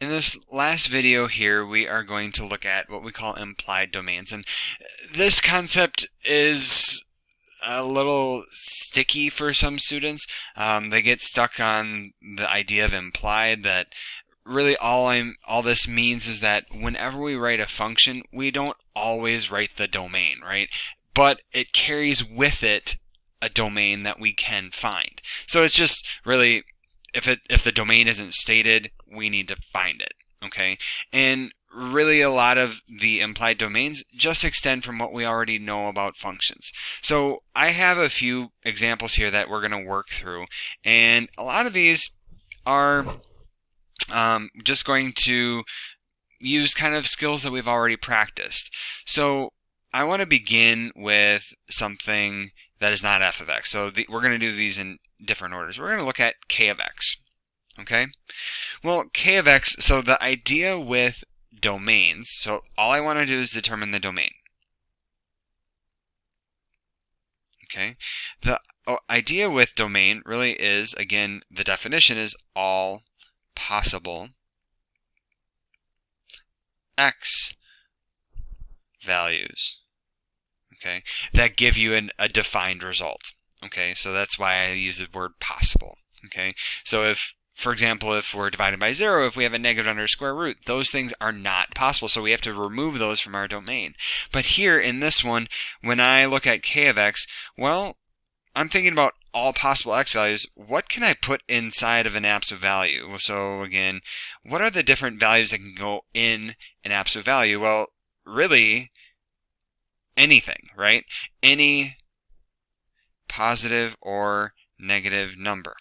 In this last video here, we are going to look at what we call implied domains. And this concept is a little sticky for some students. They get stuck on the idea of implied, that really all this means is that whenever we write a function, we don't always write the domain, right? But it carries with it a domain that we can find. So it's just really, if the domain isn't stated, we need to find it. Okay, and really a lot of the implied domains just extend from what we already know about functions. So I have a few examples here that we're going to work through, and a lot of these are just going to use kind of skills that we've already practiced. So I want to begin with something that is not f of x. So we're going to do these in different orders. We're going to look at k of x. Okay? Well, k of x, so the idea with domains, so all I want to do is determine the domain. Okay? The idea with domain really is, again, the definition is all possible x values, okay, that give you a defined result. Okay, so that's why I use the word possible. Okay, so if, for example, if we're divided by 0, if we have a negative under square root, those things are not possible, so we have to remove those from our domain. But here in this one, when I look at k of x, well, I'm thinking about all possible x values. What can I put inside of an absolute value? So again, what are the different values that can go in an absolute value? Well, really, anything, right? Any positive or negative number,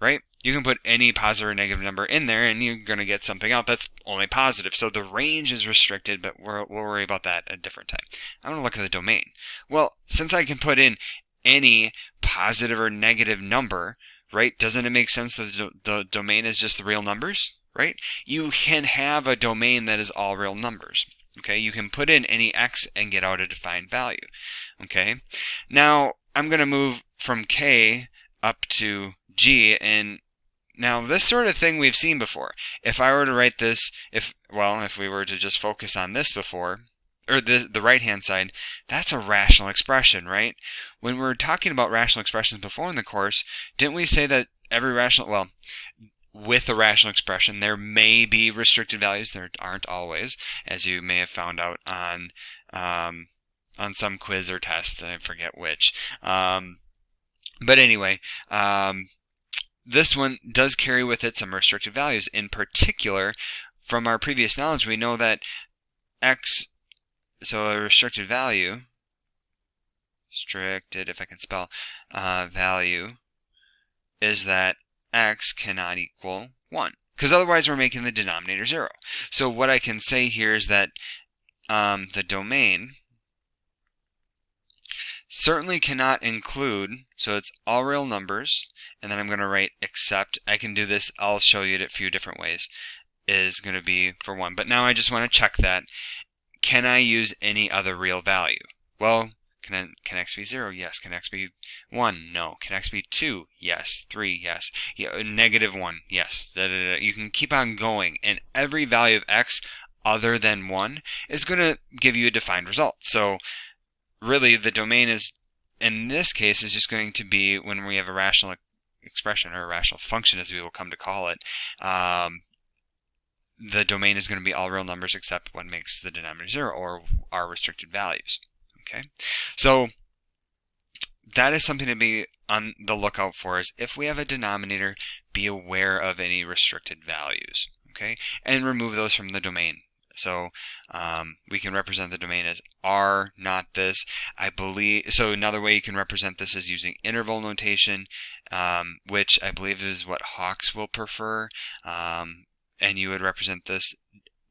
right? You can put any positive or negative number in there and you're going to get something out that's only positive. So the range is restricted, but we'll worry about that at a different time. I want to look at the domain. Well, since I can put in any positive or negative number, right? Doesn't it make sense that the domain is just the real numbers, right? You can have a domain that is all real numbers. Okay, you can put in any x and get out a defined value. Okay, now I'm going to move from k up to g, and now this sort of thing we've seen before. If I were to write this, if we were to just focus on this before, or the right-hand side, that's a rational expression, right? When we're talking about rational expressions before in the course, didn't we say that every rational, with a rational expression, there may be restricted values. There aren't always, as you may have found out on some quiz or test. I forget which. But anyway, this one does carry with it some restricted values. In particular, from our previous knowledge, we know that x, so a restricted value, if I can spell, value, is that x cannot equal 1, because otherwise we're making the denominator 0. So what I can say here is that the domain certainly cannot include, so it's all real numbers, and then I'm going to write except, I can do this, I'll show you it a few different ways, is going to be for 1. But now I just want to check that. Can I use any other real value? Well, can x be 0? Yes. Can x be 1? No. Can x be 2? Yes. 3? Yes. Negative 1? Yes. You can keep on going, and every value of x other than 1 is going to give you a defined result. So really, the domain is, in this case, is just going to be when we have a rational expression, or a rational function as we will come to call it, the domain is going to be all real numbers except what makes the denominator 0, or our restricted values. Okay, so that is something to be on the lookout for, is if we have a denominator, be aware of any restricted values, okay, and remove those from the domain. So we can represent the domain as r, not this. I believe, so another way you can represent this is using interval notation, which I believe is what Hawks will prefer. And you would represent this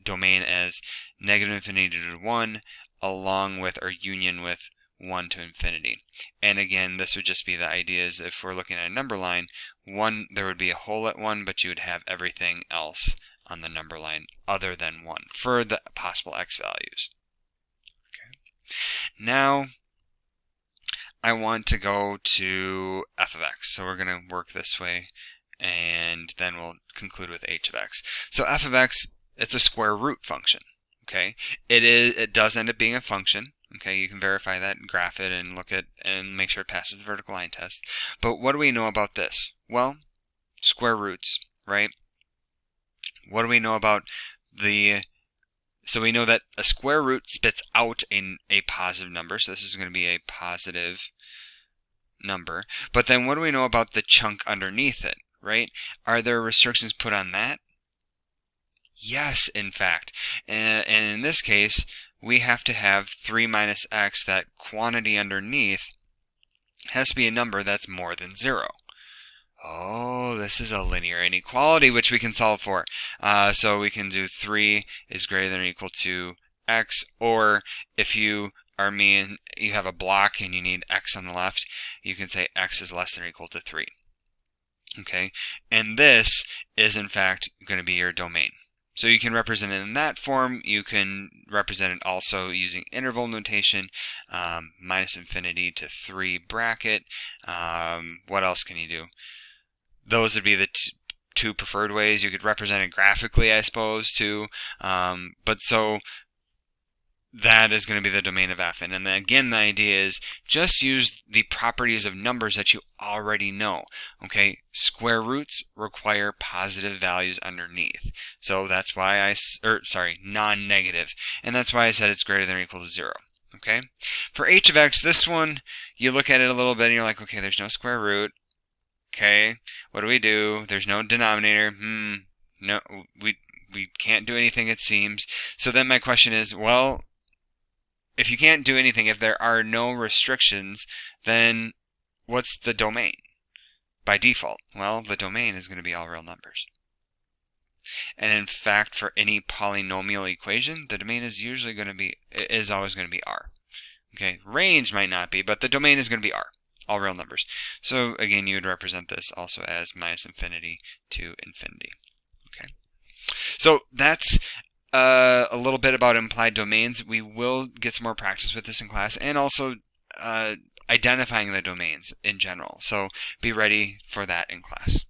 domain as negative infinity to 1, along with, or union with, 1 to infinity. And again, this would just be the idea is if we're looking at a number line, 1, there would be a hole at 1, but you would have everything else on the number line other than 1 for the possible x values. Okay. Now I want to go to f of x, so we're going to work this way and then we'll conclude with h of x. So f of x, it's a square root function. Okay, it does end up being a function. Okay, you can verify that and graph it and look at and make sure it passes the vertical line test. But what do we know about this? Well, square roots, right? What do we know about so we know that a square root spits out a positive number, so this is going to be a positive number. But then what do we know about the chunk underneath it, right? Are there restrictions put on that? Yes, in fact. And in this case, we have to have 3 minus x, that quantity underneath has to be a number that's more than 0. Oh, this is a linear inequality which we can solve for. So we can do 3 is greater than or equal to x, or if you are me and you have a block and you need x on the left, you can say x is less than or equal to 3. Okay, and this is in fact going to be your domain. So you can represent it in that form. You can represent it also using interval notation, minus infinity to 3 bracket. What else can you do? Those would be the two preferred ways. You could represent it graphically, I suppose, too. But so that is going to be the domain of f. And then again, the idea is just use the properties of numbers that you already know. Okay, square roots require positive values underneath. So that's why non-negative. And that's why I said it's greater than or equal to 0. Okay, for h of x, this one, you look at it a little bit and you're like, okay, there's no square root. Okay, what do? There's no denominator. No, we can't do anything, it seems. So then my question is, well, if you can't do anything, if there are no restrictions, then what's the domain by default? Well, the domain is going to be all real numbers. And in fact, for any polynomial equation, the domain is always going to be R. Okay, range might not be, but the domain is going to be R, all real numbers. So again, you would represent this also as minus infinity to infinity. Okay, so that's a little bit about implied domains. We will get some more practice with this in class, and also identifying the domains in general. So be ready for that in class.